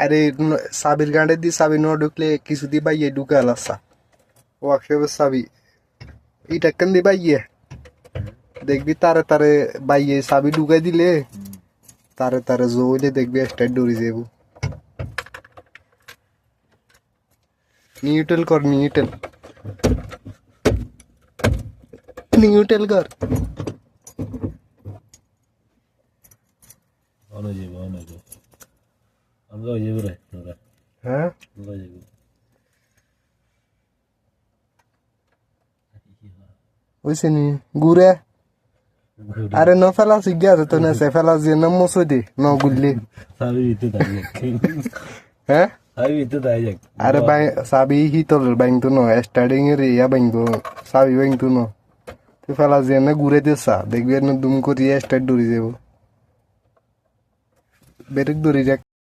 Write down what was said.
আরে সাবির গাঁডে দি সাবি ন ঢুকলে কিছু দি বাইয়ে ঢুকে আলাসা ওয়ার্কশপের সাবি ইটা কেন দি বাইয়ে দেখবি তারে তারে বাইয়ে সাবি ঢুকাই দিলে তারে তারে জোইলে দেখবি স্টার্ট দৌড়ি যাব নিউট্রাল কর নিউট্রাল কর হ্যাঁ ওইসে নি ঘুরে আরে ন ফেলা শিখে আছে তো না সে ফেলা যে ন মসো দে ন গুললে হ্যাঁ আরে বাই সাবি হিতল বাইং তো ন স্টার্টিং এর ইয়া বাইং তো সাবি বাইং তো ন তুই ফেলা যে না ঘুরে দেসা দেখবি না দুম করিয়া স্টার্ট দৌড়ি যাব বেরেক দৌড়ি যাক